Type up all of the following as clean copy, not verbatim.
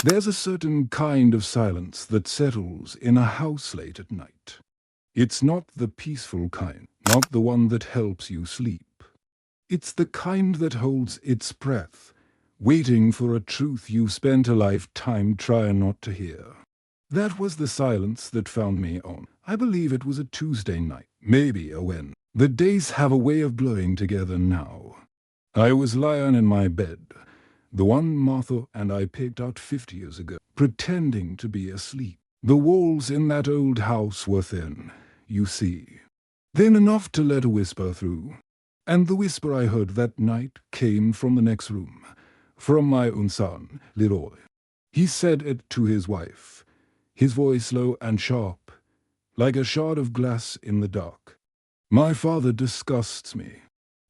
There's a certain kind of silence that settles in a house late at night. It's not the peaceful kind, not the one that helps you sleep. It's the kind that holds its breath, waiting for a truth you've spent a lifetime trying not to hear. That was the silence that found me on. I believe it was a Tuesday night, maybe a Wednesday. The days have a way of blurring together now. I was lying in my bed, the one Martha and I picked out 50 years ago, pretending to be asleep. The walls in that old house were thin, you see. Thin enough to let a whisper through. And the whisper I heard that night came from the next room, from my own son, Leroy. He said it to his wife, his voice low and sharp, like a shard of glass in the dark. My father disgusts me.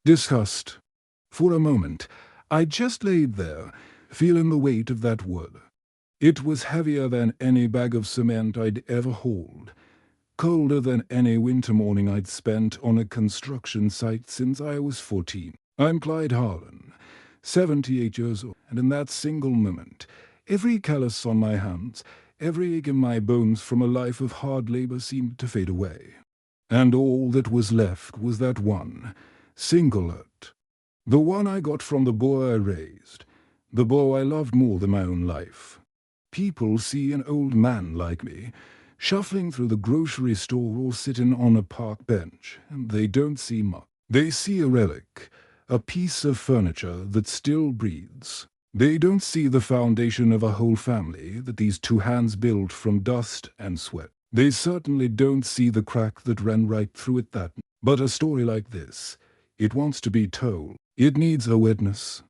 Disgust. For a moment, I just laid there, feeling the weight of that word. It was heavier than any bag of cement I'd ever hauled, colder than any winter morning I'd spent on a construction site since I was 14. I'm Clyde Harlan, 78 years old, and in that single moment, every callus on my hands, every ache in my bones from a life of hard labor seemed to fade away. And all that was left was that one, single hurt. The one I got from the boy I raised, the boy I loved more than my own life. People see an old man like me, shuffling through the grocery store or sitting on a park bench, and they don't see much. They see a relic, a piece of furniture that still breathes. They don't see the foundation of a whole family that these two hands built from dust and sweat. They certainly don't see the crack that ran right through it that night. But a story like this, it wants to be told. It needs a witness.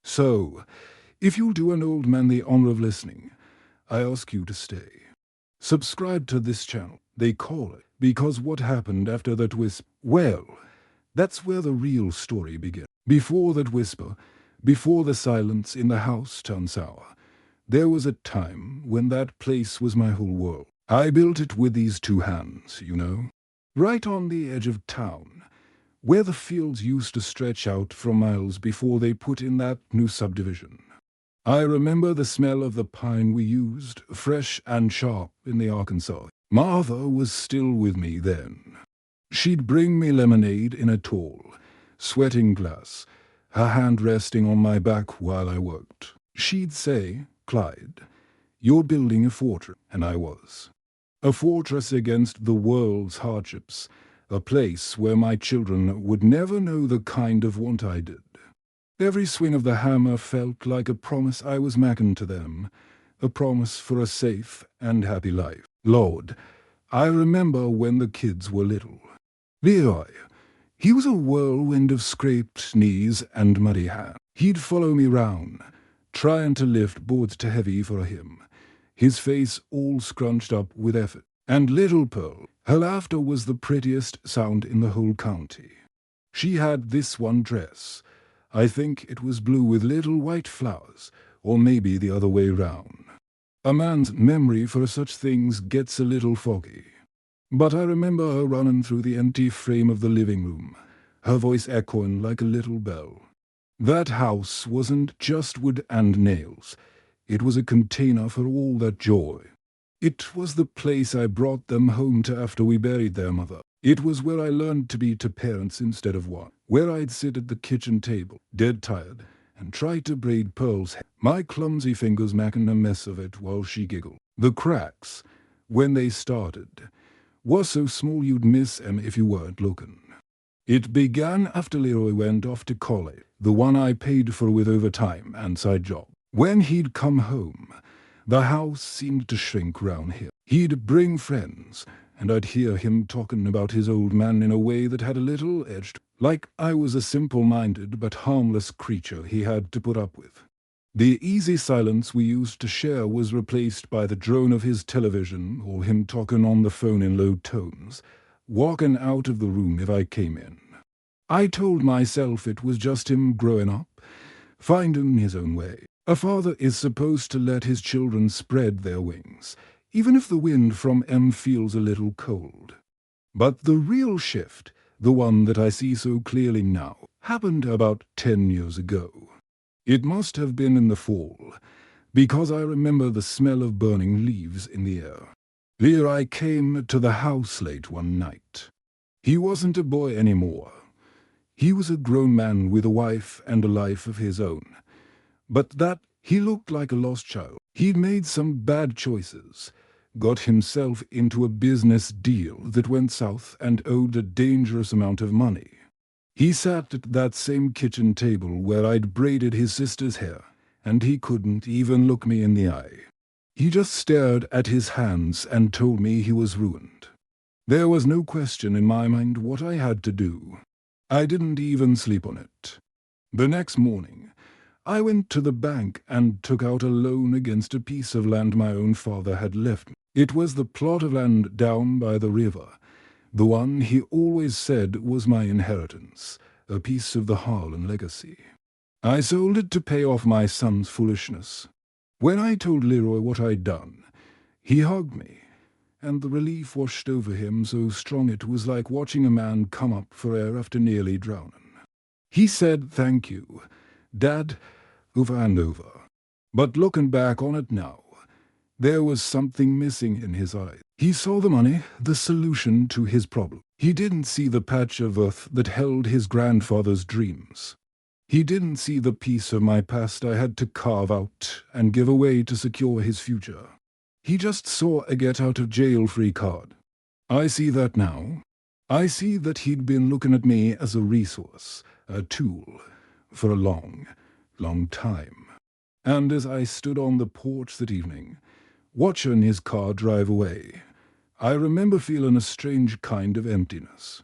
So, if you'll do an old man the honor of listening, I ask you to stay. Subscribe to this channel, they call it, because what happened after that whisper? Well, that's where the real story begins. Before that whisper, before the silence in the house turned sour, there was a time when that place was my whole world. I built it with these two hands, you know. Right on the edge of town, where the fields used to stretch out for miles before they put in that new subdivision. I remember the smell of the pine we used, fresh and sharp in the Arkansas. Martha was still with me then. She'd bring me lemonade in a tall, sweating glass, her hand resting on my back while I worked. She'd say, "Clyde, you're building a fortress," and I was. A fortress against the world's hardships, a place where my children would never know the kind of want I did. Every swing of the hammer felt like a promise I was making to them, a promise for a safe and happy life. Lord, I remember when the kids were little. Leroy, he was a whirlwind of scraped knees and muddy hands. He'd follow me round, trying to lift boards too heavy for him, his face all scrunched up with effort. And little Pearl, her laughter was the prettiest sound in the whole county. She had this one dress. I think it was blue with little white flowers, or maybe the other way round. A man's memory for such things gets a little foggy. But I remember her running through the empty frame of the living room, her voice echoing like a little bell. That house wasn't just wood and nails. It was a container for all that joy. It was the place I brought them home to after we buried their mother. It was where I learned to be to parents instead of one. Where I'd sit at the kitchen table, dead tired, and try to braid Pearl's hair, my clumsy fingers making a mess of it while she giggled. The cracks, when they started, were so small you'd miss them if you weren't looking. It began after Leroy went off to college, the one I paid for with overtime and side job. When he'd come home, the house seemed to shrink round here. He'd bring friends, and I'd hear him talking about his old man in a way that had a little edge, like I was a simple-minded but harmless creature he had to put up with. The easy silence we used to share was replaced by the drone of his television or him talking on the phone in low tones, walking out of the room if I came in. I told myself it was just him growing up, finding his own way. A father is supposed to let his children spread their wings, even if the wind from them feels a little cold. But the real shift, the one that I see so clearly now, happened about 10 years ago. It must have been in the fall. because I remember the smell of burning leaves in the air. Leroy came to the house late one night. He wasn't a boy anymore. He was a grown man with a wife and a life of his own. But that he looked like a lost child. He'd made some bad choices, got himself into a business deal that went south and owed a dangerous amount of money. He sat at that same kitchen table where I'd braided his sister's hair, and he couldn't even look me in the eye. He just stared at his hands and told me he was ruined. There was no question in my mind what I had to do. I didn't even sleep on it. The next morning, I went to the bank and took out a loan against a piece of land my own father had left me. It was the plot of land down by the river, the one he always said was my inheritance, a piece of the Harlan legacy. I sold it to pay off my son's foolishness. When I told Leroy what I'd done, he hugged me, and the relief washed over him so strong it was like watching a man come up for air after nearly drowning. He said thank you, Dad, over and over. But looking back on it now, there was something missing in his eyes. He saw the money, the solution to his problem. He didn't see the patch of earth that held his grandfather's dreams. He didn't see the piece of my past I had to carve out and give away to secure his future. He just saw a get-out-of-jail-free card. I see that now. I see that he'd been looking at me as a resource, a tool, for a long, long time. And as I stood on the porch that evening, watching his car drive away, I remember feeling a strange kind of emptiness.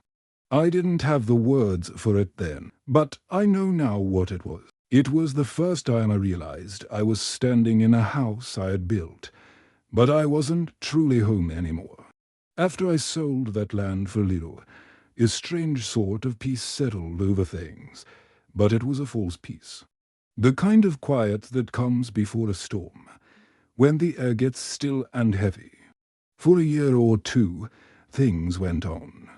I didn't have the words for it then, but I know now what it was. It was the first time I realized I was standing in a house I had built, but I wasn't truly home anymore. After I sold that land for little, a strange sort of peace settled over things, but it was a false peace. The kind of quiet that comes before a storm, when the air gets still and heavy. For a year or two, things went on.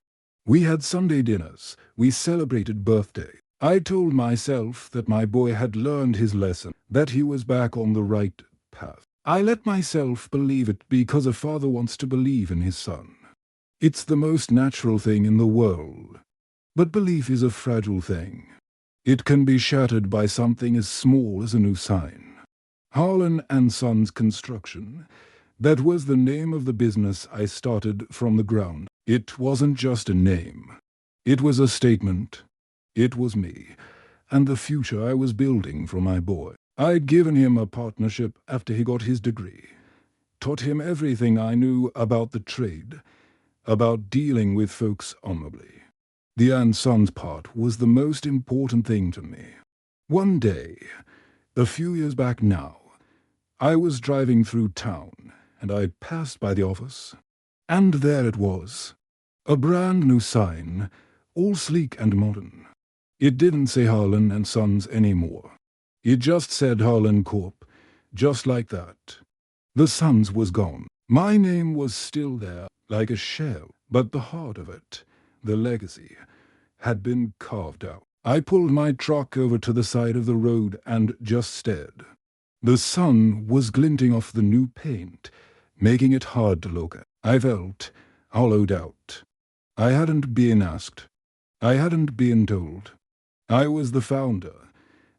We had Sunday dinners, we celebrated birthdays. I told myself that my boy had learned his lesson, that he was back on the right path. I let myself believe it because a father wants to believe in his son. It's the most natural thing in the world. But belief is a fragile thing. It can be shattered by something as small as a new sign. Harlan and Sons Construction, that was the name of the business I started from the ground. It wasn't just a name. It was a statement. It was me, and the future I was building for my boy. I'd given him a partnership after he got his degree, taught him everything I knew about the trade, about dealing with folks honorably. The and Sons part was the most important thing to me. One day, a few years back now, I was driving through town, and I passed by the office, and there it was. A brand new sign, all sleek and modern. It didn't say Harlan and Sons anymore. It just said Harlan Corp, just like that. The Sons was gone. My name was still there, like a shell, but the heart of it, the legacy, had been carved out. I pulled my truck over to the side of the road and just stared. The sun was glinting off the new paint, making it hard to look at. I felt hollowed out. I hadn't been asked. I hadn't been told. I was the founder,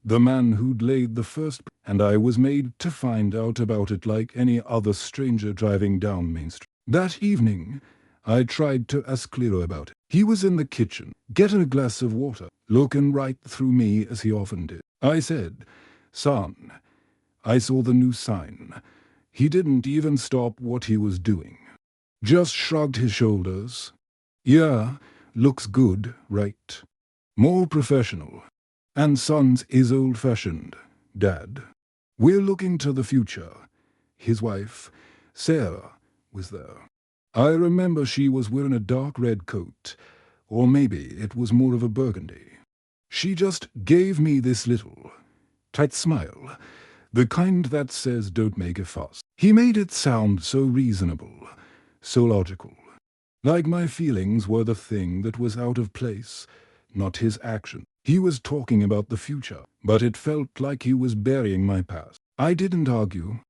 the man who'd laid the first, and I was made to find out about it like any other stranger driving down Main Street. That evening, I tried to ask Clero about it. He was in the kitchen, getting a glass of water, looking right through me as he often did. I said, "Son, I saw the new sign." He didn't even stop what he was doing. Just shrugged his shoulders. "Yeah, looks good, right? More professional. And Sons is old-fashioned, Dad. We're looking to the future." His wife, Sarah, was there. I remember she was wearing a dark red coat, or maybe it was more of a burgundy. She just gave me this little, tight smile, the kind that says don't make a fuss. He made it sound so reasonable, so logical. Like my feelings were the thing that was out of place, not his action. He was talking about the future, but it felt like he was burying my past. I didn't argue.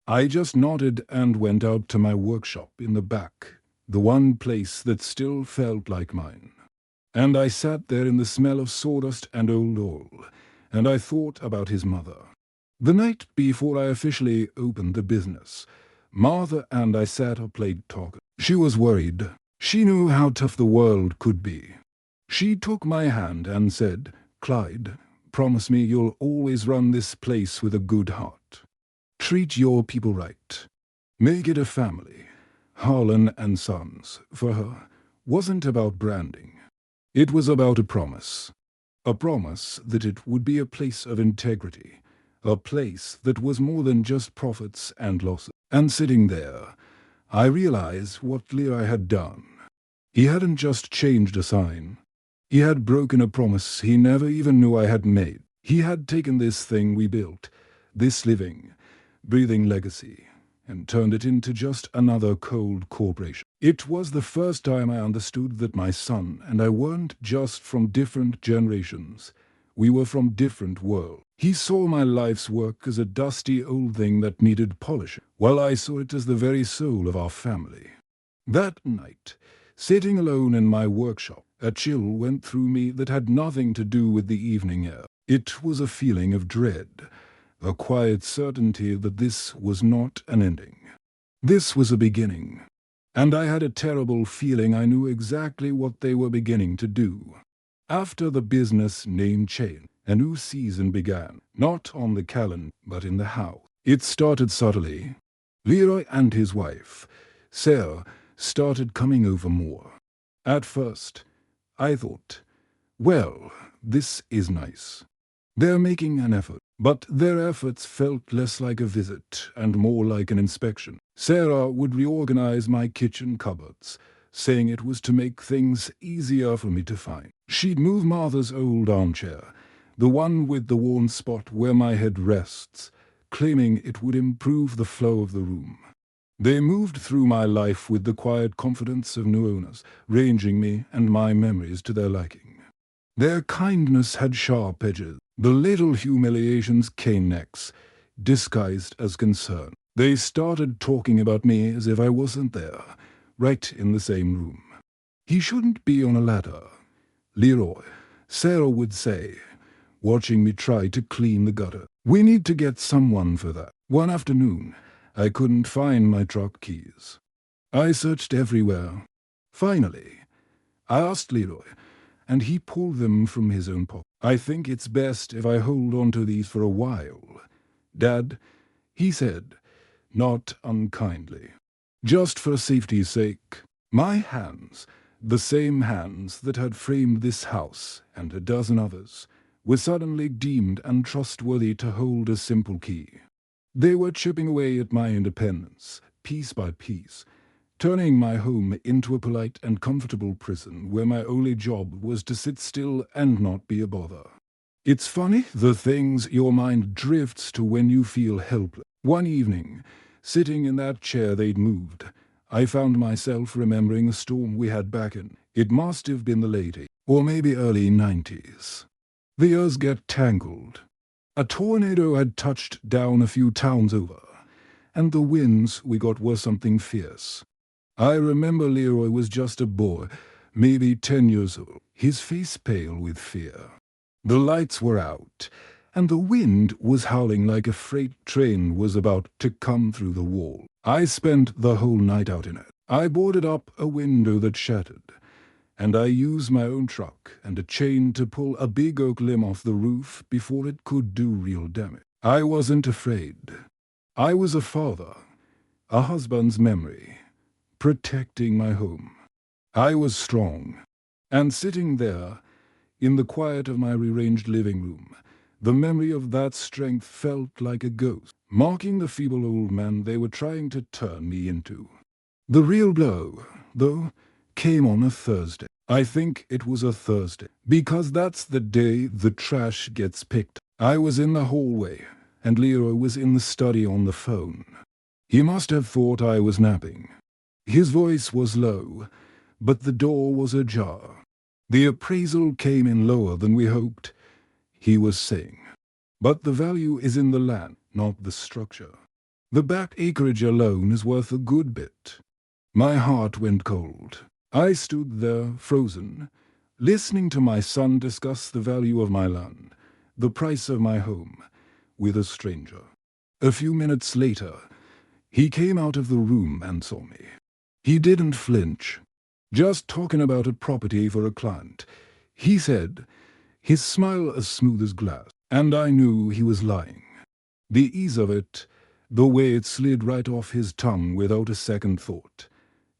I just nodded and went out to my workshop in the back, the one place that still felt like mine. And I sat there in the smell of sawdust and old oil, and I thought about his mother. The night before I officially opened the business, Martha and I sat or played talk. She was worried. She knew how tough the world could be. She took my hand and said, "Clyde, promise me you'll always run this place with a good heart. Treat your people right. Make it a family." Harlan and Sons, for her, wasn't about branding. It was about a promise. A promise that it would be a place of integrity. A place that was more than just profits and losses. And sitting there, I realized what Leroy had done. He hadn't just changed a sign. He had broken a promise he never even knew I had made. He had taken this thing we built, this living, breathing legacy, and turned it into just another cold corporation. It was the first time I understood that my son and I weren't just from different generations. We were from different worlds. He saw my life's work as a dusty old thing that needed polishing, while I saw it as the very soul of our family. That night, sitting alone in my workshop, a chill went through me that had nothing to do with the evening air. It was a feeling of dread, a quiet certainty that this was not an ending. This was a beginning, and I had a terrible feeling I knew exactly what they were beginning to do. After the business name change, a new season began, not on the calendar, but in the house. It started subtly. Leroy and his wife, Sarah, started coming over more. At first, I thought, well, this is nice. They're making an effort, but their efforts felt less like a visit and more like an inspection. Sarah would reorganize my kitchen cupboards, saying it was to make things easier for me to find. She'd move Martha's old armchair, the one with the worn spot where my head rests, claiming it would improve the flow of the room. They moved through my life with the quiet confidence of new owners, ranging me and my memories to their liking. Their kindness had sharp edges, the little humiliations cane necks, disguised as concern. They started talking about me as if I wasn't there, right in the same room. "He shouldn't be on a ladder, Leroy," Sarah would say, watching me try to clean the gutter. "We need to get someone for that." One afternoon, I couldn't find my truck keys. I searched everywhere. Finally, I asked Leroy, and he pulled them from his own pocket. "I think it's best if I hold on to these for a while, Dad," he said, not unkindly. "Just for safety's sake." My hands, the same hands that had framed this house and a dozen others, were suddenly deemed untrustworthy to hold a simple key. They were chipping away at my independence, piece by piece, turning my home into a polite and comfortable prison where my only job was to sit still and not be a bother. It's funny the things your mind drifts to when you feel helpless. One evening, sitting in that chair they'd moved, I found myself remembering a storm we had back in. It must have been the late 80s, or maybe early 90s. The years get tangled. A tornado had touched down a few towns over, and the winds we got were something fierce. I remember Leroy was just a boy, maybe 10 years old, his face pale with fear. The lights were out, and the wind was howling like a freight train was about to come through the wall. I spent the whole night out in it. I boarded up a window that shattered, and I used my own truck and a chain to pull a big oak limb off the roof before it could do real damage. I wasn't afraid. I was a father, a husband's memory, protecting my home. I was strong, and sitting there, in the quiet of my rearranged living room, the memory of that strength felt like a ghost, marking the feeble old man they were trying to turn me into. The real blow, though, came on a Thursday. I think it was a Thursday, because that's the day the trash gets picked. I was in the hallway, and Leroy was in the study on the phone. He must have thought I was napping. His voice was low, but the door was ajar. The appraisal came in lower than we hoped, he was saying. But the value is in the land, not the structure. The back acreage alone is worth a good bit. My heart went cold. I stood there, frozen, listening to my son discuss the value of my land, the price of my home, with a stranger. A few minutes later, he came out of the room and saw me. He didn't flinch. Just talking about a property for a client, he said, his smile as smooth as glass, and I knew he was lying. The ease of it, the way it slid right off his tongue without a second thought,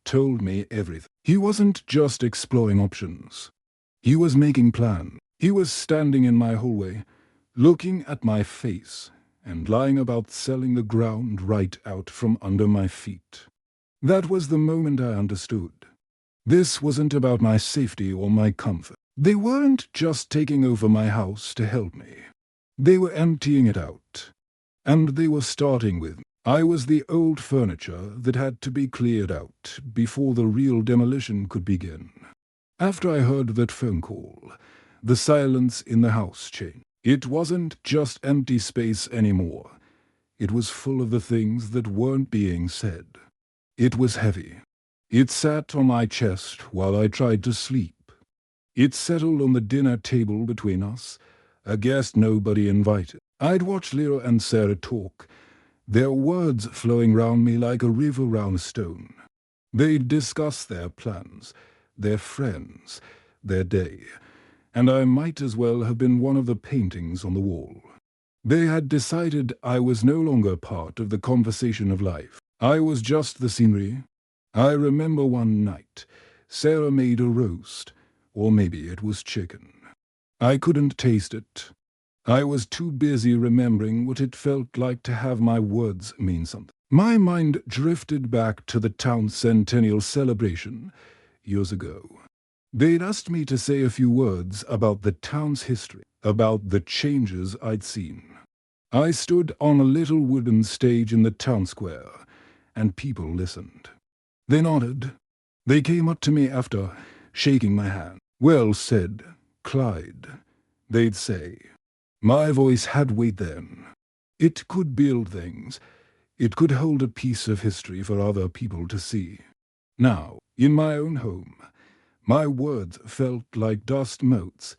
told me everything. He wasn't just exploring options. He was making plans. He was standing in my hallway, looking at my face, and lying about selling the ground right out from under my feet. That was the moment I understood. This wasn't about my safety or my comfort. They weren't just taking over my house to help me. They were emptying it out. And they were starting with me. I was the old furniture that had to be cleared out before the real demolition could begin. After I heard that phone call, the silence in the house changed. It wasn't just empty space anymore. It was full of the things that weren't being said. It was heavy. It sat on my chest while I tried to sleep. It settled on the dinner table between us, a guest nobody invited. I'd watch Lyra and Sarah talk, their words flowing round me like a river round a stone. They'd discuss their plans, their friends, their day, and I might as well have been one of the paintings on the wall. They had decided I was no longer part of the conversation of life. I was just the scenery. I remember one night, Sarah made a roast, or maybe it was chicken. I couldn't taste it. I was too busy remembering what it felt like to have my words mean something. My mind drifted back to the town's centennial celebration years ago. They'd asked me to say a few words about the town's history, about the changes I'd seen. I stood on a little wooden stage in the town square, and people listened. They nodded. They came up to me after, shaking my hand. "Well said, Clyde," they'd say. My voice had weight then. It could build things. It could hold a piece of history for other people to see. Now, in my own home, my words felt like dust motes,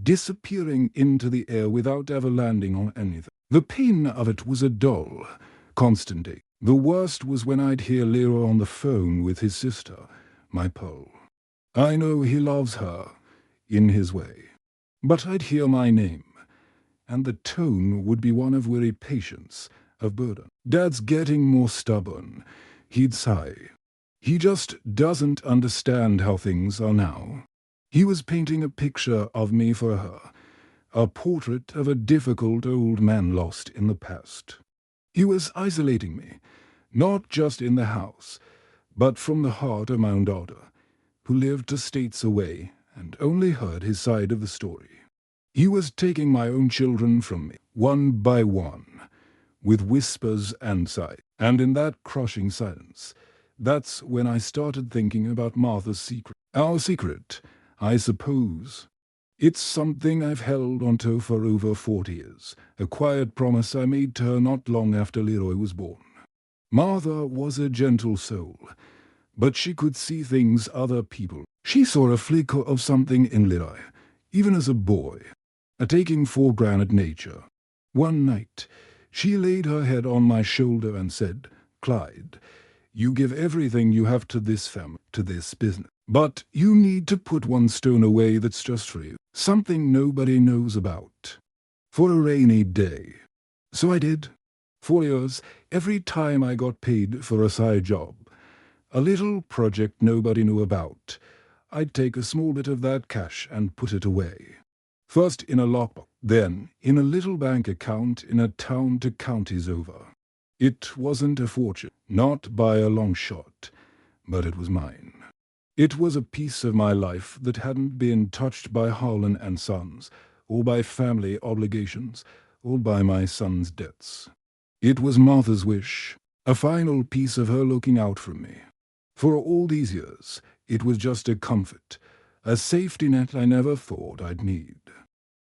disappearing into the air without ever landing on anything. The pain of it was a dull, constant ache. The worst was when I'd hear Lero on the phone with his sister, my Pearl. I know he loves her, in his way. But I'd hear my name, and the tone would be one of weary patience, of burden. "Dad's getting more stubborn," he'd sigh. "He just doesn't understand how things are now." He was painting a picture of me for her, a portrait of a difficult old man lost in the past. He was isolating me, not just in the house, but from the heart of my own daughter, who lived states away and only heard his side of the story. He was taking my own children from me, one by one, with whispers and sighs. And in that crushing silence, that's when I started thinking about Martha's secret. Our secret, I suppose. It's something I've held onto for over 40 years, a quiet promise I made to her not long after Leroy was born. Martha was a gentle soul, but she could see things other people. She saw a flicker of something in Leroy, even as a boy, a taking for granted nature. One night, she laid her head on my shoulder and said, "Clyde, you give everything you have to this family, to this business. But you need to put one stone away that's just for you, something nobody knows about, for a rainy day." So I did. 4 years, every time I got paid for a side job, a little project nobody knew about, I'd take a small bit of that cash and put it away. First in a lockbox, then in a little bank account in a town to counties over. It wasn't a fortune, not by a long shot, but it was mine. It was a piece of my life that hadn't been touched by Harlan and Sons, or by family obligations, or by my son's debts. It was Martha's wish, a final piece of her looking out for me. For all these years, it was just a comfort, a safety net I never thought I'd need.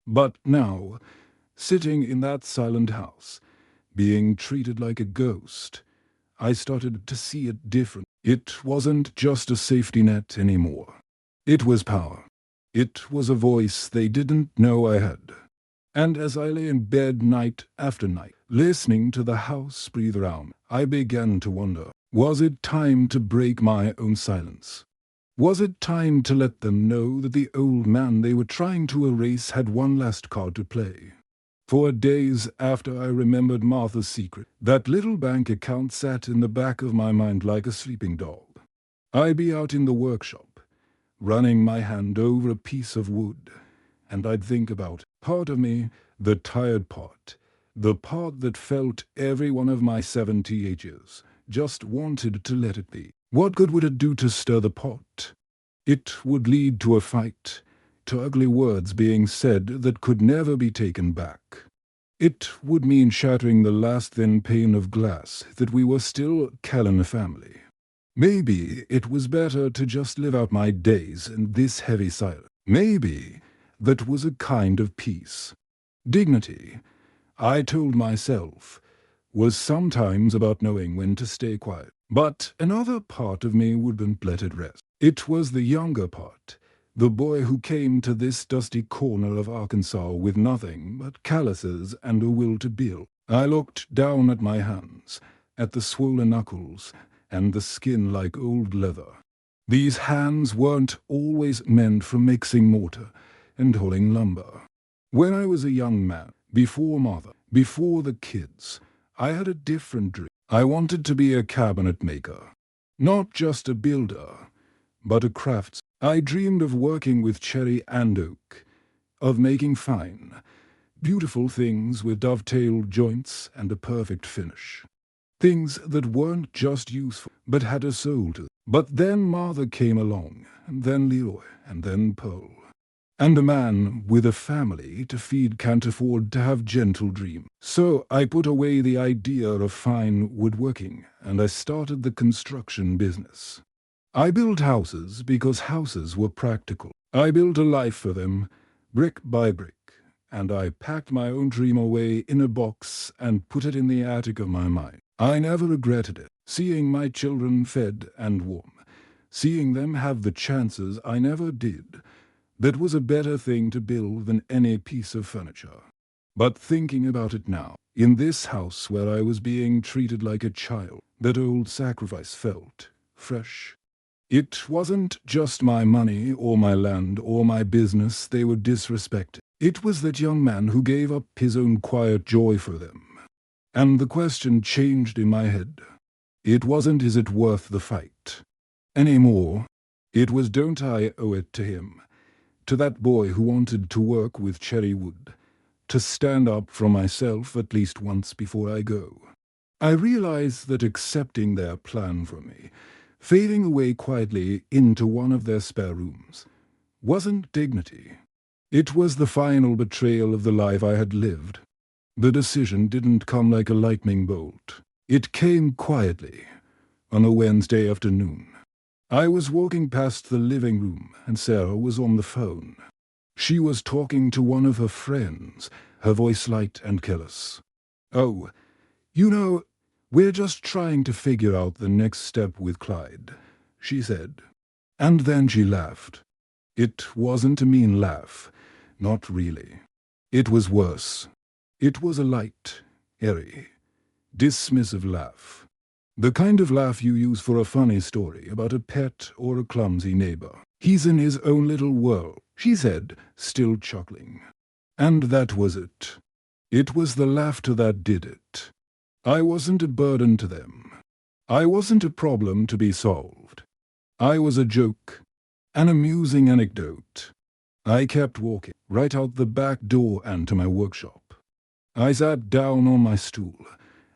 But now, Sitting in that silent house, being treated like a ghost, I started to see it different. It wasn't just a safety net anymore. It was power. It was a voice they didn't know I had. And as I lay in bed night after night, listening to the house breathe around, I began to wonder, was it time to break my own silence? Was it time to let them know that the old man they were trying to erase had one last card to play? For days after I remembered Martha's secret, that little bank account sat in the back of my mind like a sleeping dog. I'd be out in the workshop, running my hand over a piece of wood, and I'd think about part of me, the tired part, the part that felt every one of my 78 years, just wanted to let it be. What good would it do to stir the pot? It would lead to a fight, to ugly words being said that could never be taken back. It would mean shattering the last thin pane of glass that we were still Callan family. Maybe it was better to just live out my days in this heavy silence. Maybe that was a kind of peace. Dignity, I told myself, was sometimes about knowing when to stay quiet. But another part of me wouldn't let it rest. It was the younger part, the boy who came to this dusty corner of Arkansas with nothing but calluses and a will to build. I looked down at my hands, at the swollen knuckles, and the skin like old leather. These hands weren't always meant for mixing mortar and hauling lumber. When I was a young man, before mother, before the kids, I had a different dream. I wanted to be a cabinet maker. Not just a builder, but a craftsman. I dreamed of working with cherry and oak, of making fine, beautiful things with dovetailed joints and a perfect finish. Things that weren't just useful, but had a soul to them. But then Martha came along, and then Leroy, and then Pearl. And a man with a family to feed can't afford to have gentle dreams. So I put away the idea of fine woodworking, and I started the construction business. I built houses because houses were practical. I built a life for them, brick by brick, and I packed my own dream away in a box and put it in the attic of my mind. I never regretted it, seeing my children fed and warm, seeing them have the chances I never did. That was a better thing to build than any piece of furniture. But thinking about it now, in this house where I was being treated like a child, that old sacrifice felt fresh. It wasn't just my money or my land or my business they were disrespecting. It was that young man who gave up his own quiet joy for them. And the question changed in my head. It wasn't is it worth the fight anymore. It was don't I owe it to him, to that boy who wanted to work with cherry wood, to stand up for myself at least once before I go. I realized that accepting their plan for me, fading away quietly into one of their spare rooms, wasn't dignity. It was the final betrayal of the life I had lived. The decision didn't come like a lightning bolt. It came quietly, on a Wednesday afternoon. I was walking past the living room and Sarah was on the phone. She was talking to one of her friends, her voice light and careless. "Oh, you know, we're just trying to figure out the next step with Clyde," she said. And then she laughed. It wasn't a mean laugh, not really. It was worse. It was a light, airy, dismissive laugh. The kind of laugh you use for a funny story about a pet or a clumsy neighbor. "He's in his own little world," she said, still chuckling. And that was it. It was the laughter that did it. I wasn't a burden to them. I wasn't a problem to be solved. I was a joke, an amusing anecdote. I kept walking, right out the back door and to my workshop. I sat down on my stool,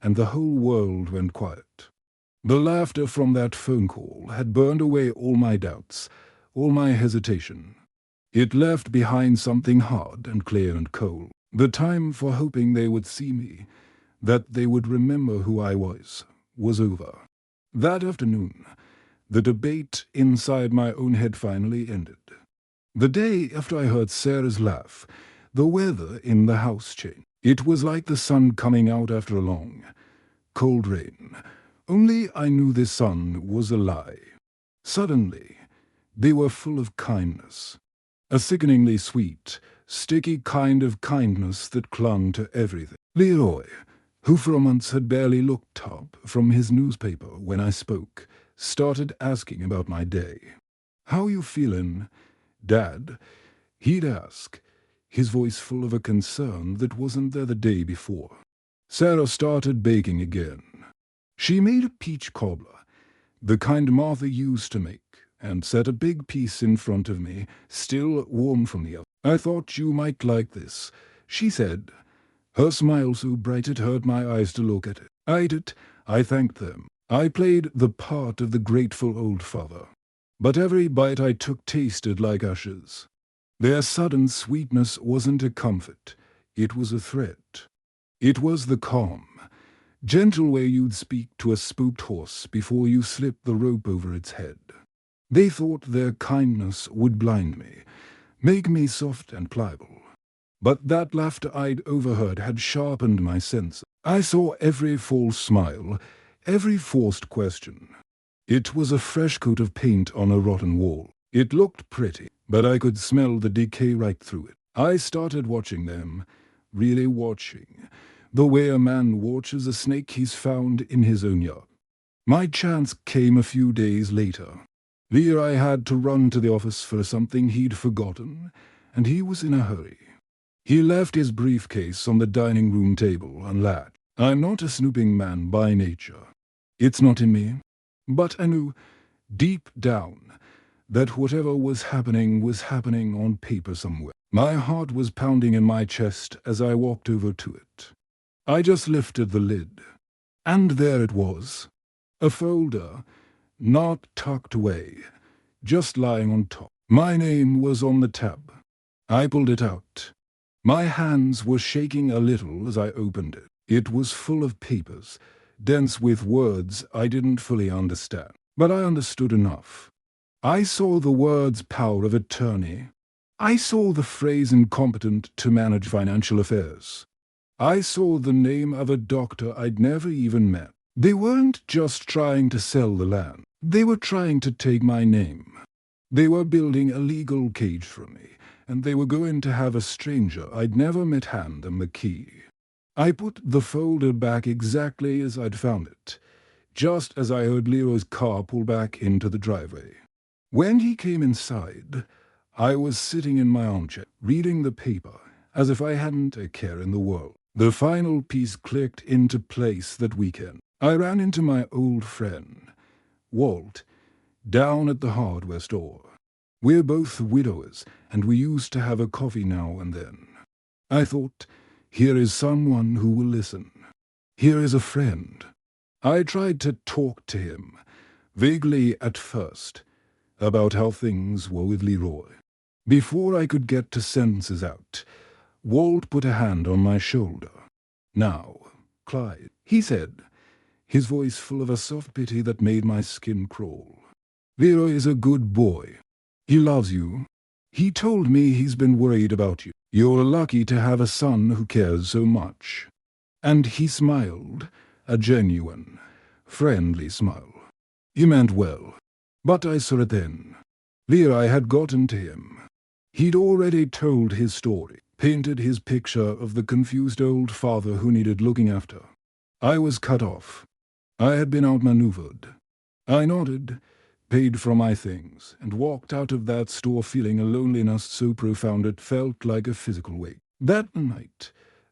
and the whole world went quiet. The laughter from that phone call had burned away all my doubts, all my hesitation. It left behind something hard and clear and cold. The time for hoping they would see me, that they would remember who I was over. That afternoon, the debate inside my own head finally ended. The day after I heard Sarah's laugh, the weather in the house changed. It was like the sun coming out after a long, cold rain. Only I knew this sun was a lie. Suddenly, they were full of kindness. A sickeningly sweet, sticky kind of kindness that clung to everything. Leroy, who for months had barely looked up from his newspaper when I spoke, started asking about my day. "How you feelin', Dad?" he'd ask, his voice full of a concern that wasn't there the day before. Sarah started baking again. She made a peach cobbler, the kind Martha used to make, and set a big piece in front of me, still warm from the oven. "I thought you might like this," she said, her smile so bright it hurt my eyes to look at it. I ate it, I thanked them. I played the part of the grateful old father. But every bite I took tasted like ashes. Their sudden sweetness wasn't a comfort, it was a threat. It was the calm, gentle way you'd speak to a spooked horse before you slip the rope over its head. They thought their kindness would blind me, make me soft and pliable. But that laughter I'd overheard had sharpened my sense. I saw every false smile, every forced question. It was a fresh coat of paint on a rotten wall. It looked pretty, but I could smell the decay right through it. I started watching them, really watching, the way a man watches a snake he's found in his own yard. My chance came a few days later. Leroy had to run to the office for something he'd forgotten, and he was in a hurry. He left his briefcase on the dining room table unlatched. I'm not a snooping man by nature. It's not in me. But I knew, deep down, that whatever was happening on paper somewhere. My heart was pounding in my chest as I walked over to it. I just lifted the lid, and there it was. A folder, not tucked away, just lying on top. My name was on the tab. I pulled it out. My hands were shaking a little as I opened it. It was full of papers, dense with words I didn't fully understand. But I understood enough. I saw the words power of attorney. I saw the phrase incompetent to manage financial affairs. I saw the name of a doctor I'd never even met. They weren't just trying to sell the land. They were trying to take my name. They were building a legal cage for me, and they were going to have a stranger I'd never met hand them the key. I put the folder back exactly as I'd found it, just as I heard Leroy's car pull back into the driveway. When he came inside, I was sitting in my armchair, reading the paper, as if I hadn't a care in the world. The final piece clicked into place that weekend. I ran into my old friend, Walt, down at the hardware store. We're both widowers, and we used to have a coffee now and then. I thought, here is someone who will listen. Here is a friend. I tried to talk to him, vaguely at first, about how things were with Leroy. Before I could get to sentences out, Walt put a hand on my shoulder. "Now, Clyde," he said, his voice full of a soft pity that made my skin crawl. "Leroy is a good boy. He loves you. He told me he's been worried about you. You're lucky to have a son who cares so much." And he smiled, a genuine, friendly smile. He meant well, but I saw it then. Leroy had gotten to him. He'd already told his story, painted his picture of the confused old father who needed looking after. I was cut off. I had been outmaneuvered. I nodded, paid for my things, and walked out of that store feeling a loneliness so profound it felt like a physical weight. That night,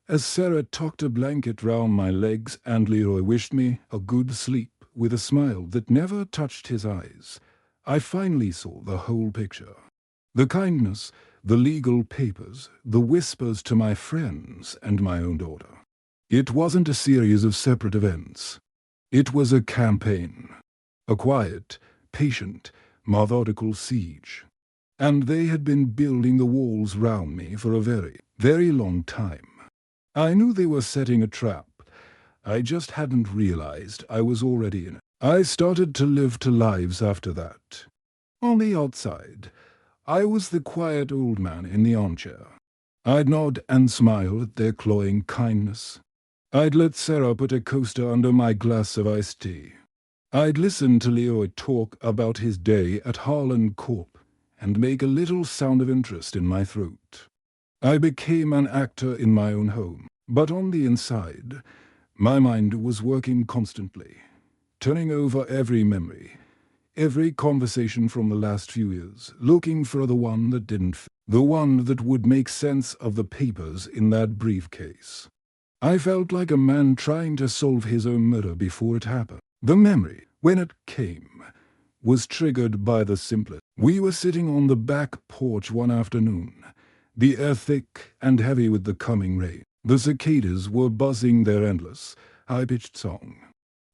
as Sarah tucked a blanket round my legs and Leroy wished me a good sleep with a smile that never touched his eyes, I finally saw the whole picture. The kindness, the legal papers, the whispers to my friends and my own daughter. It wasn't a series of separate events. It was a campaign. A quiet, patient, methodical siege. And they had been building the walls round me for a very, very long time. I knew they were setting a trap. I just hadn't realized I was already in it. I started to live two lives after that. On the outside, I was the quiet old man in the armchair. I'd nod and smile at their cloying kindness. I'd let Sarah put a coaster under my glass of iced tea. I'd listen to Leroy talk about his day at Harlan Corp and make a little sound of interest in my throat. I became an actor in my own home, but on the inside, my mind was working constantly, turning over every memory, every conversation from the last few years, looking for the one that didn't fit, the one that would make sense of the papers in that briefcase. I felt like a man trying to solve his own murder before it happened. The memory, when it came, was triggered by the simplest. We were sitting on the back porch one afternoon, the air thick and heavy with the coming rain. The cicadas were buzzing their endless, high-pitched song.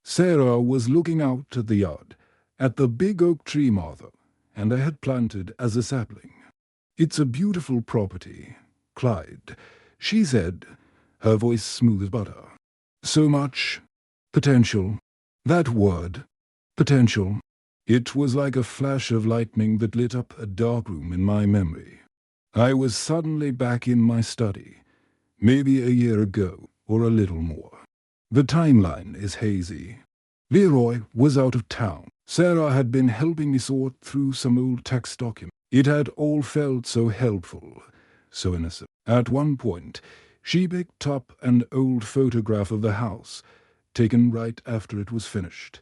Sarah was looking out at the yard, at the big oak tree Martha and I had planted as a sapling. "It's a beautiful property, Clyde," she said, her voice smooth as butter. "So much potential. That word, potential." It was like a flash of lightning that lit up a dark room in my memory. I was suddenly back in my study, maybe a year ago, or a little more. The timeline is hazy. Leroy was out of town. Sarah had been helping me sort through some old tax documents. It had all felt so helpful, so innocent. At one point, she picked up an old photograph of the house, taken right after it was finished.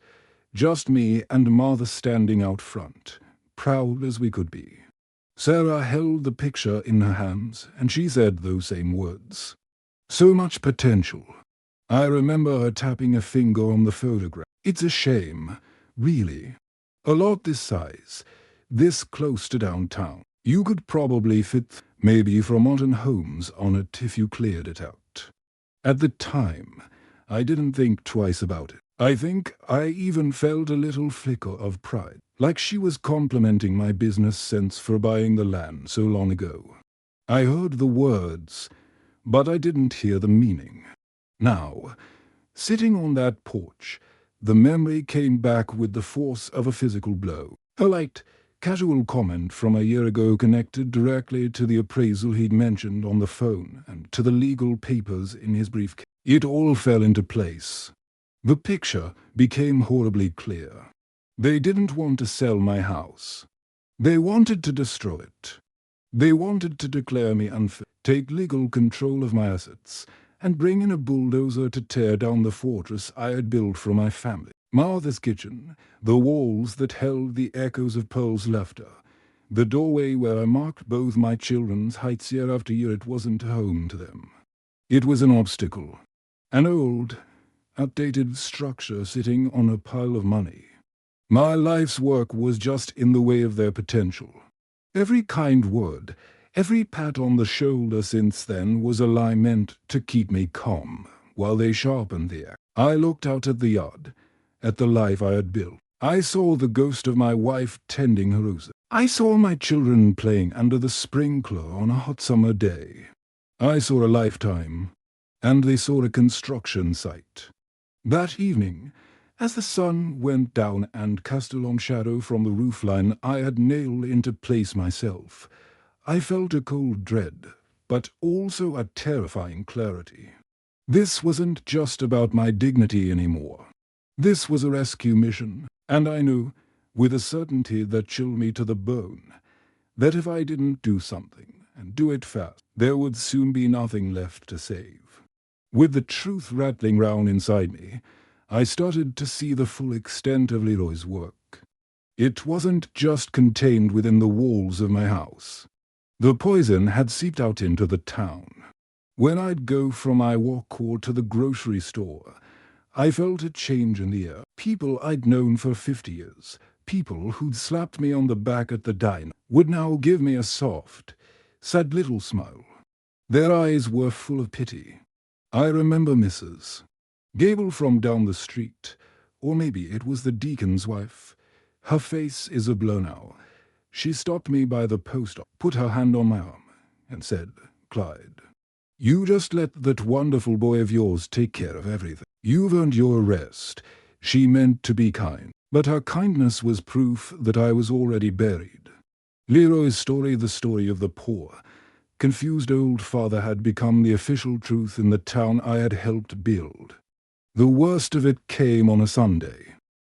Just me and Martha standing out front, proud as we could be. Sarah held the picture in her hands, and she said those same words. "So much potential." I remember her tapping a finger on the photograph. "It's a shame, really. A lot this size, this close to downtown. You could probably fit maybe from modern homes on it if you cleared it out." At the time, I didn't think twice about it. I think I even felt a little flicker of pride, like she was complimenting my business sense for buying the land so long ago. I heard the words, but I didn't hear the meaning. Now, sitting on that porch, the memory came back with the force of a physical blow. A light, casual comment from a year ago connected directly to the appraisal he'd mentioned on the phone and to the legal papers in his briefcase. It all fell into place. The picture became horribly clear. They didn't want to sell my house. They wanted to destroy it. They wanted to declare me unfit, take legal control of my assets, and bring in a bulldozer to tear down the fortress I had built for my family. Martha's kitchen, the walls that held the echoes of Pearl's laughter, the doorway where I marked both my children's heights year after year, it wasn't home to them. It was an obstacle, an old, outdated structure sitting on a pile of money. My life's work was just in the way of their potential. Every kind word, every pat on the shoulder since then was a lie meant to keep me calm, while they sharpened the axe. I looked out at the yard, at the life I had built. I saw the ghost of my wife tending her roses. I saw my children playing under the sprinkler on a hot summer day. I saw a lifetime, and they saw a construction site. That evening, as the sun went down and cast a long shadow from the roofline I had nailed into place myself, I felt a cold dread, but also a terrifying clarity. This wasn't just about my dignity anymore. This was a rescue mission, and I knew, with a certainty that chilled me to the bone, that if I didn't do something, and do it fast, there would soon be nothing left to save. With the truth rattling round inside me, I started to see the full extent of Leroy's work. It wasn't just contained within the walls of my house. The poison had seeped out into the town. When I'd go from my walk hall to the grocery store, I felt a change in the air. People I'd known for 50 years, people who'd slapped me on the back at the diner, would now give me a soft, sad little smile. Their eyes were full of pity. I remember Mrs. Gable from down the street, or maybe it was the deacon's wife. Her face is a blur now. She stopped me by the post office, put her hand on my arm, and said, "Clyde, you just let that wonderful boy of yours take care of everything. You've earned your rest." She meant to be kind, but her kindness was proof that I was already buried. Leroy's story, the story of the poor, Confused old father had become the official truth in the town I had helped build. The worst of it came on a Sunday.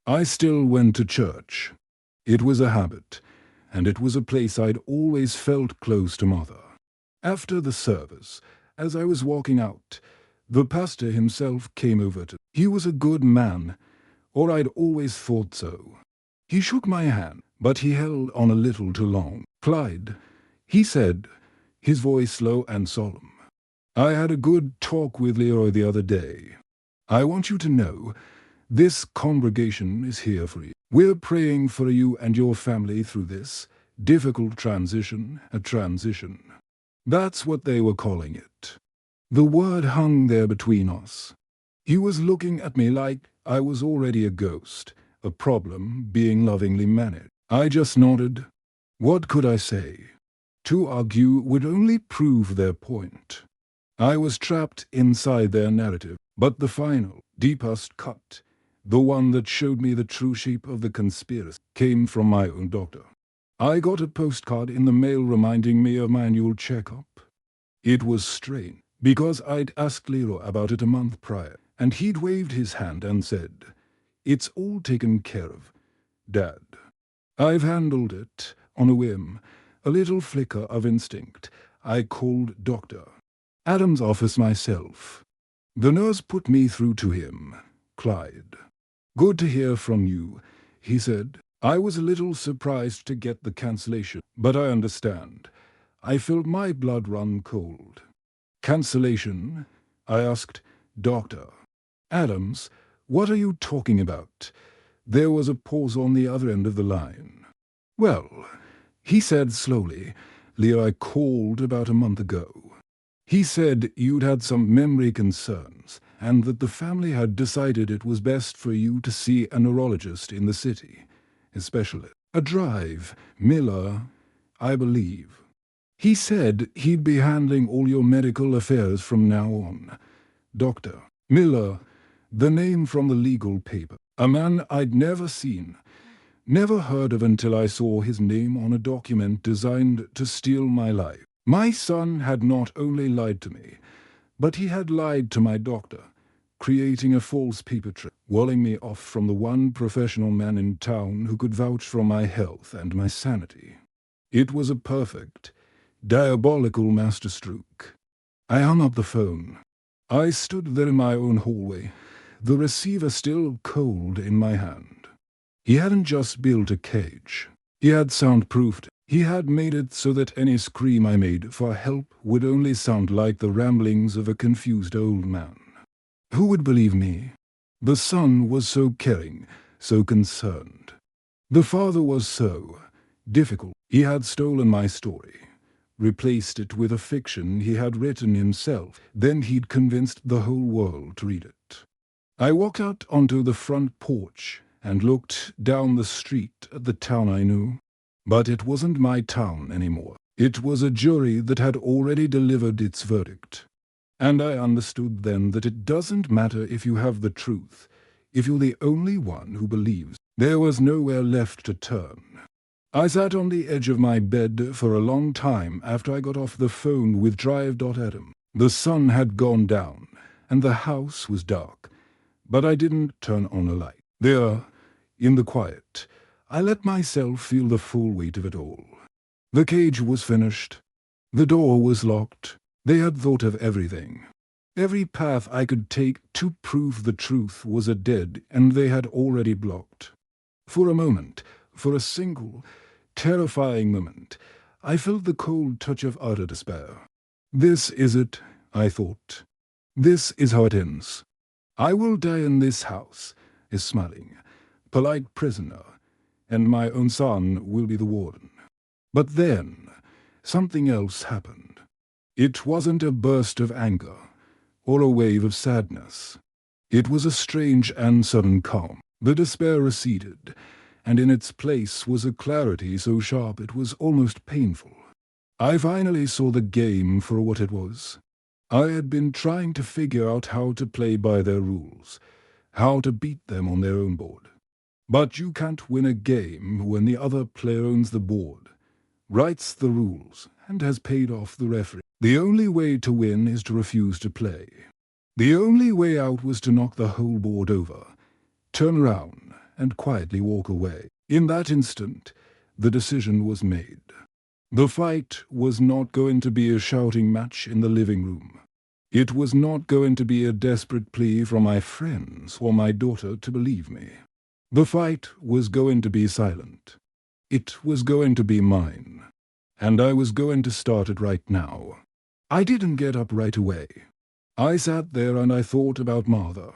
I still went to church. It was a habit, and it was a place I'd always felt close to Mother. After the service, as I was walking out, the pastor himself came over to. He was a good man, or I'd always thought so. He shook my hand, but he held on a little too long. "Clyde," he said, his voice low and solemn. "I had a good talk with Leroy the other day. I want you to know, this congregation is here for you. We're praying for you and your family through this difficult transition, a transition." That's what they were calling it. The word hung there between us. He was looking at me like I was already a ghost, a problem being lovingly managed. I just nodded. What could I say? To argue would only prove their point. I was trapped inside their narrative, but the final, deepest cut, the one that showed me the true shape of the conspiracy, came from my own doctor. I got a postcard in the mail reminding me of my annual checkup. It was strange, because I'd asked Leroy about it a month prior, and he'd waved his hand and said, "It's all taken care of, Dad." I've handled it, on a whim, a little flicker of instinct. I called Dr. Adams' office myself. The nurse put me through to him. "Clyde, good to hear from you," he said. I was a little surprised to get the cancellation, but I understand. I felt my blood run cold. "Cancellation?" I asked. "Dr. Adams, what are you talking about?" There was a pause on the other end of the line. "Well," he said slowly, "Leroy called about a month ago. He said you'd had some memory concerns, and that the family had decided it was best for you to see a neurologist in the city, especially a drive, Miller, I believe. He said he'd be handling all your medical affairs from now on. Dr. Miller, the name from the legal paper, a man I'd never seen, never heard of until I saw his name on a document designed to steal my life. My son had not only lied to me, but he had lied to my doctor, creating a false paper trail, walling me off from the one professional man in town who could vouch for my health and my sanity. It was a perfect, diabolical masterstroke. I hung up the phone. I stood there in my own hallway, the receiver still cold in my hand. He hadn't just built a cage. He had soundproofed it. He had made it so that any scream I made for help would only sound like the ramblings of a confused old man. Who would believe me? The son was so caring, so concerned. The father was so difficult. He had stolen my story, replaced it with a fiction he had written himself. Then he'd convinced the whole world to read it. I walked out onto the front porch and looked down the street at the town I knew. But it wasn't my town anymore. It was a jury that had already delivered its verdict. And I understood then that it doesn't matter if you have the truth, if you're the only one who believes. There was nowhere left to turn. I sat on the edge of my bed for a long time after I got off the phone with Drive.Adam. The sun had gone down, and the house was dark, but I didn't turn on a light. There, in the quiet, I let myself feel the full weight of it all. The cage was finished. The door was locked. They had thought of everything. Every path I could take to prove the truth was a dead, and they had already blocked. For a moment, for a single, terrifying moment, I felt the cold touch of utter despair. This is it, I thought. This is how it ends. I will die in this house, a smiling, polite prisoner, and my own son will be the warden. But then, something else happened. It wasn't a burst of anger, or a wave of sadness. It was a strange and sudden calm. The despair receded, and in its place was a clarity so sharp it was almost painful. I finally saw the game for what it was. I had been trying to figure out how to play by their rules, how to beat them on their own board. But you can't win a game when the other player owns the board, writes the rules, and has paid off the referee. The only way to win is to refuse to play. The only way out was to knock the whole board over, turn around, and quietly walk away. In that instant, the decision was made. The fight was not going to be a shouting match in the living room. It was not going to be a desperate plea from my friends or my daughter to believe me. The fight was going to be silent. It was going to be mine. And I was going to start it right now. I didn't get up right away. I sat there and I thought about Martha.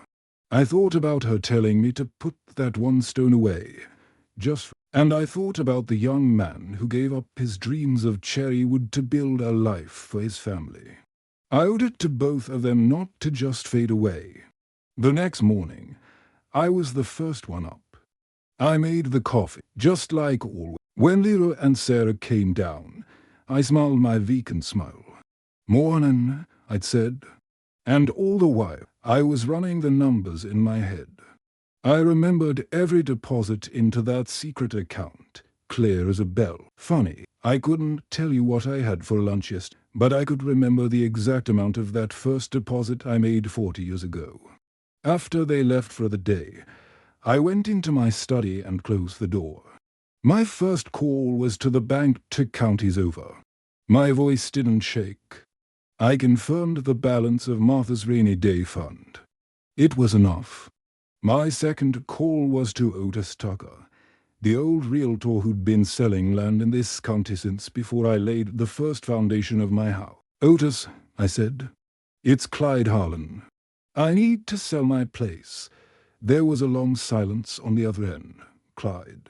I thought about her telling me to put that one stone away. And I thought about the young man who gave up his dreams of cherrywood to build a life for his family. I owed it to both of them not to just fade away. The next morning, I was the first one up. I made the coffee, just like always. When Leroy and Sarah came down, I smiled my vacant smile. "Mornin'," I'd said. And all the while, I was running the numbers in my head. I remembered every deposit into that secret account, clear as a bell. Funny, I couldn't tell you what I had for lunch yesterday, but I could remember the exact amount of that first deposit I made 40 years ago. After they left for the day, I went into my study and closed the door. My first call was to the bank to counties over. My voice didn't shake. I confirmed the balance of Martha's rainy day fund. It was enough. My second call was to Otis Tucker, the old realtor who'd been selling land in this county since before I laid the first foundation of my house. "Otis," I said, "it's Clyde Harlan. I need to sell my place." There was a long silence on the other end. "Clyde,"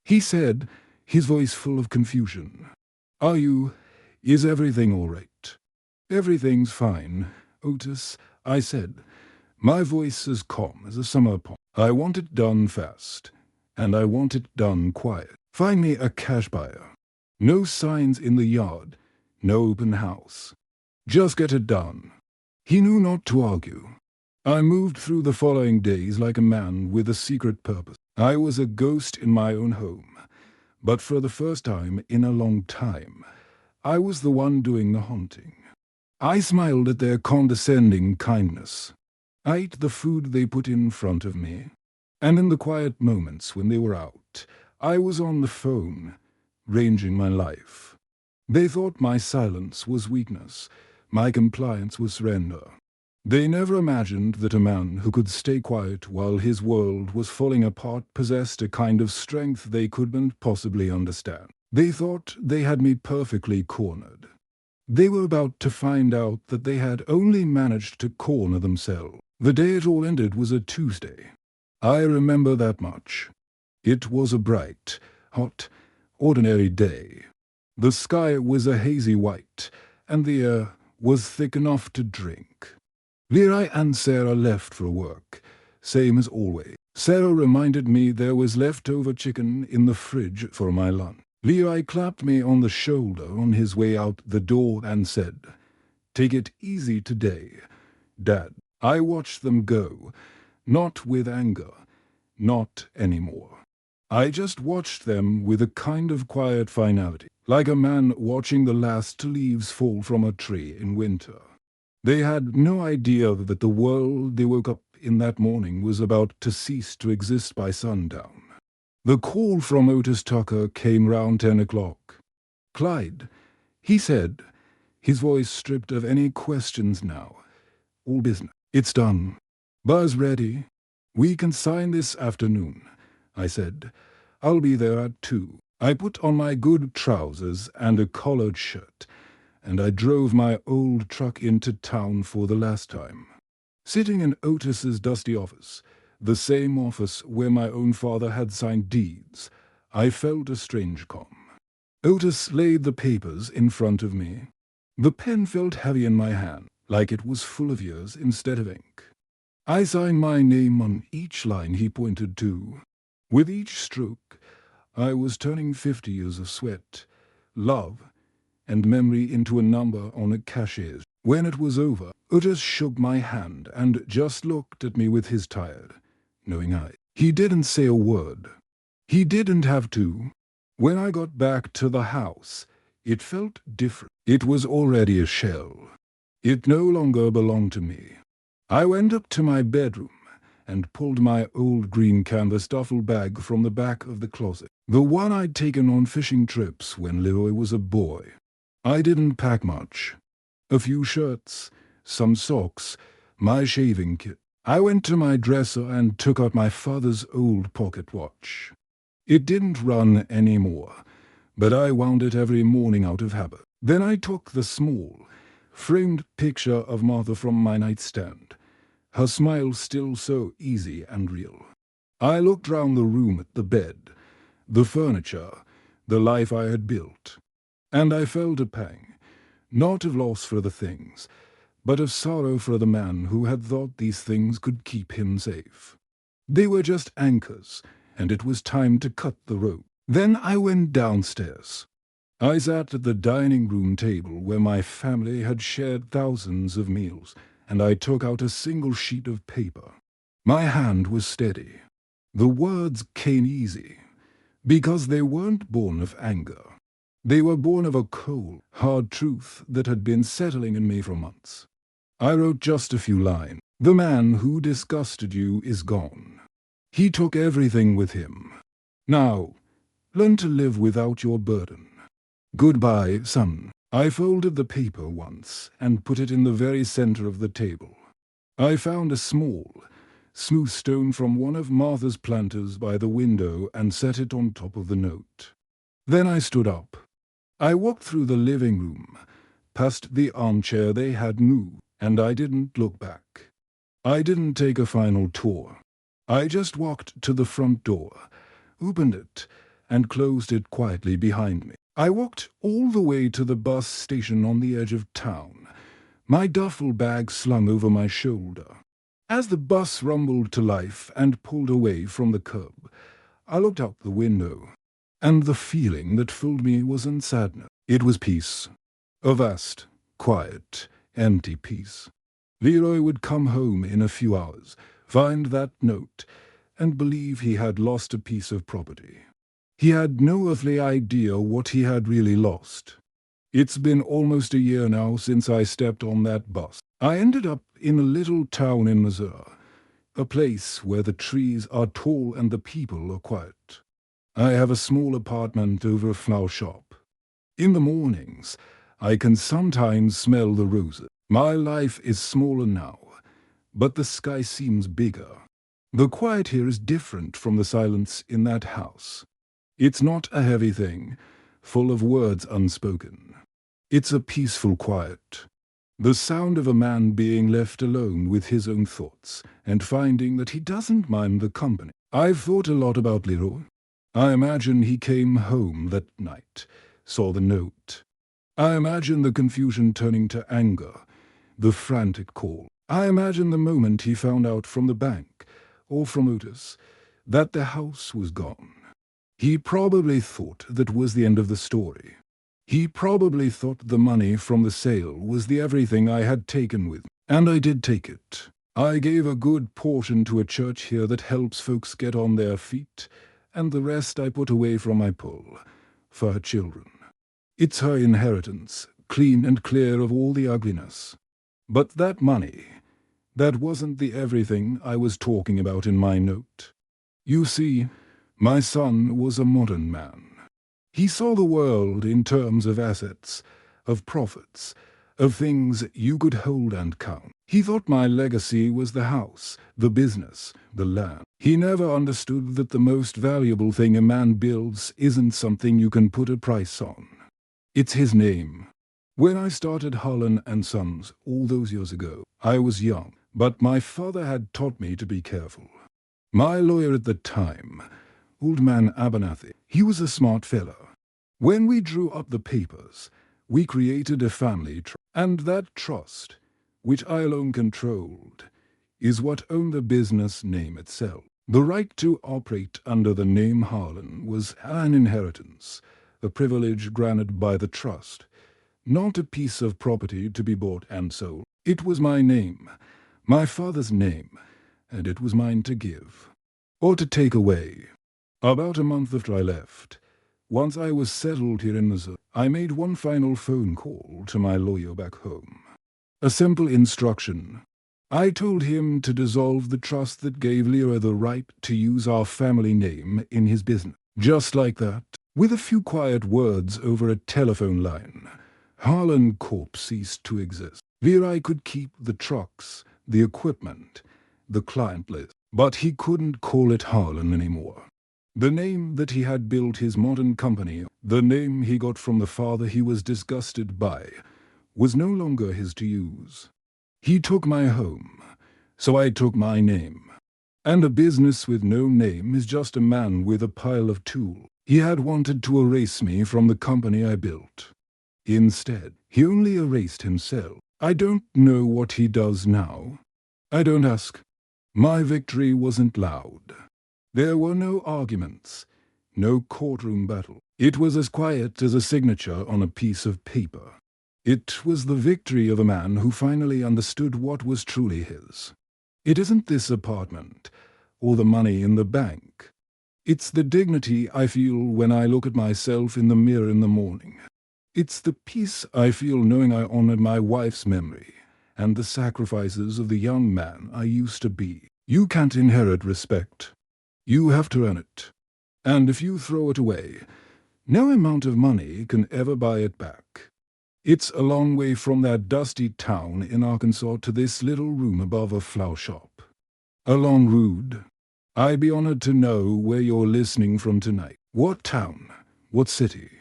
he said, his voice full of confusion. Is everything all right?" "Everything's fine, Otis," I said, my voice as calm as a summer pond. "I want it done fast, and I want it done quiet. Find me a cash buyer. No signs in the yard, no open house. Just get it done." He knew not to argue. I moved through the following days like a man with a secret purpose. I was a ghost in my own home, but for the first time in a long time, I was the one doing the haunting. I smiled at their condescending kindness. I ate the food they put in front of me, and in the quiet moments when they were out, I was on the phone, ranging my life. They thought my silence was weakness, my compliance was surrender. They never imagined that a man who could stay quiet while his world was falling apart possessed a kind of strength they couldn't possibly understand. They thought they had me perfectly cornered. They were about to find out that they had only managed to corner themselves. The day it all ended was a Tuesday. I remember that much. It was a bright, hot, ordinary day. The sky was a hazy white, and the air was thick enough to drink. Leroy and Sarah left for work, same as always. Sarah reminded me there was leftover chicken in the fridge for my lunch. Leroy clapped me on the shoulder on his way out the door and said, "Take it easy today, Dad." I watched them go, not with anger, not anymore. I just watched them with a kind of quiet finality, like a man watching the last leaves fall from a tree in winter. They had no idea that the world they woke up in that morning was about to cease to exist by sundown. The call from Otis Tucker came round 10 o'clock. "Clyde," he said, his voice stripped of any questions now. "All business. It's done. Buzz ready. We can sign this afternoon," I said. "I'll be there at 2. I put on my good trousers and a collared shirt, and I drove my old truck into town for the last time. Sitting in Otis's dusty office, the same office where my own father had signed deeds, I felt a strange calm. Otis laid the papers in front of me. The pen felt heavy in my hand, like it was full of years instead of ink. I signed my name on each line he pointed to. With each stroke, I was turning 50 years of sweat, love, and memory into a number on a cashier's. When it was over, Otis shook my hand and just looked at me with his tired, knowing eyes. He didn't say a word. He didn't have to. When I got back to the house, It felt different. It was already a shell. It no longer belonged to me. I went up to my bedroom and pulled my old green canvas duffel bag from the back of the closet, the one I'd taken on fishing trips when Leroy was a boy. I didn't pack much. A few shirts, some socks, my shaving kit. I went to my dresser and took out my father's old pocket watch. It didn't run anymore, but I wound it every morning out of habit. Then I took the small, framed picture of Martha from my nightstand, her smile still so easy and real. I looked round the room at the bed, the furniture, the life I had built, and I felt a pang, not of loss for the things, but of sorrow for the man who had thought these things could keep him safe. They were just anchors, and it was time to cut the rope. Then I went downstairs. I sat at the dining room table where my family had shared thousands of meals, and I took out a single sheet of paper. My hand was steady. The words came easy, because they weren't born of anger. They were born of a cold, hard truth that had been settling in me for months. I wrote just a few lines. The man who disgusted you is gone. He took everything with him. Now, learn to live without your burden. Goodbye, son. I folded the paper once and put it in the very center of the table. I found a small, smooth stone from one of Martha's planters by the window and set it on top of the note. Then I stood up. I walked through the living room, past the armchair they had moved, and I didn't look back. I didn't take a final tour. I just walked to the front door, opened it, and closed it quietly behind me. I walked all the way to the bus station on the edge of town, my duffel bag slung over my shoulder. As the bus rumbled to life and pulled away from the curb, I looked out the window, and the feeling that filled me wasn't sadness. It was peace. A vast, quiet, empty peace. Leroy would come home in a few hours, find that note, and believe he had lost a piece of property. He had no earthly idea what he had really lost. It's been almost a year now since I stepped on that bus. I ended up in a little town in Missouri, a place where the trees are tall and the people are quiet. I have a small apartment over a flower shop. In the mornings, I can sometimes smell the roses. My life is smaller now, but the sky seems bigger. The quiet here is different from the silence in that house. It's not a heavy thing, full of words unspoken. It's a peaceful quiet. The sound of a man being left alone with his own thoughts and finding that he doesn't mind the company. I've thought a lot about Leroy. I imagine he came home that night, saw the note. I imagine the confusion turning to anger, the frantic call. I imagine the moment he found out from the bank, or from Otis, that the house was gone. He probably thought that was the end of the story. He probably thought the money from the sale was the everything I had taken with me. And I did take it. I gave a good portion to a church here that helps folks get on their feet, and the rest I put away from my pull, for her children. It's her inheritance, clean and clear of all the ugliness. But that money, that wasn't the everything I was talking about in my note. You see, my son was a modern man. He saw the world in terms of assets, of profits, of things you could hold and count. He thought my legacy was the house, the business, the land. He never understood that the most valuable thing a man builds isn't something you can put a price on. It's his name. When I started Harlan and Sons all those years ago, I was young, but my father had taught me to be careful. My lawyer at the time, Old Man Abernathy, he was a smart fellow. When we drew up the papers, we created a family trust, and that trust, which I alone controlled, is what owned the business name itself. The right to operate under the name Harlan was an inheritance, a privilege granted by the trust, not a piece of property to be bought and sold. It was my name, my father's name, and it was mine to give, or to take away. About a month after I left, Once I was settled here in Missouri, I made one final phone call to my lawyer back home. A simple instruction. I told him to dissolve the trust that gave Lyra the right to use our family name in his business. Just like that, with a few quiet words over a telephone line, Harlan Corp ceased to exist. Lyra could keep the trucks, the equipment, the client list, but he couldn't call it Harlan anymore. The name that he had built his modern company, the name he got from the father he was disgusted by, was no longer his to use. He took my home, so I took my name. And a business with no name is just a man with a pile of tools. He had wanted to erase me from the company I built. Instead, he only erased himself. I don't know what he does now. I don't ask. My victory wasn't loud. There were no arguments, no courtroom battle. It was as quiet as a signature on a piece of paper. It was the victory of a man who finally understood what was truly his. It isn't this apartment, or the money in the bank. It's the dignity I feel when I look at myself in the mirror in the morning. It's the peace I feel knowing I honored my wife's memory, and the sacrifices of the young man I used to be. You can't inherit respect. You have to earn it. And if you throw it away, no amount of money can ever buy it back. It's a long way from that dusty town in Arkansas to this little room above a flower shop. A long road. I'd be honored to know where you're listening from tonight. What town? What city?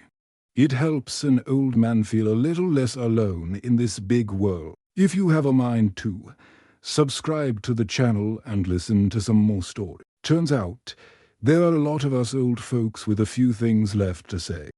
It helps an old man feel a little less alone in this big world. If you have a mind to, subscribe to the channel and listen to some more stories. Turns out, there are a lot of us old folks with a few things left to say.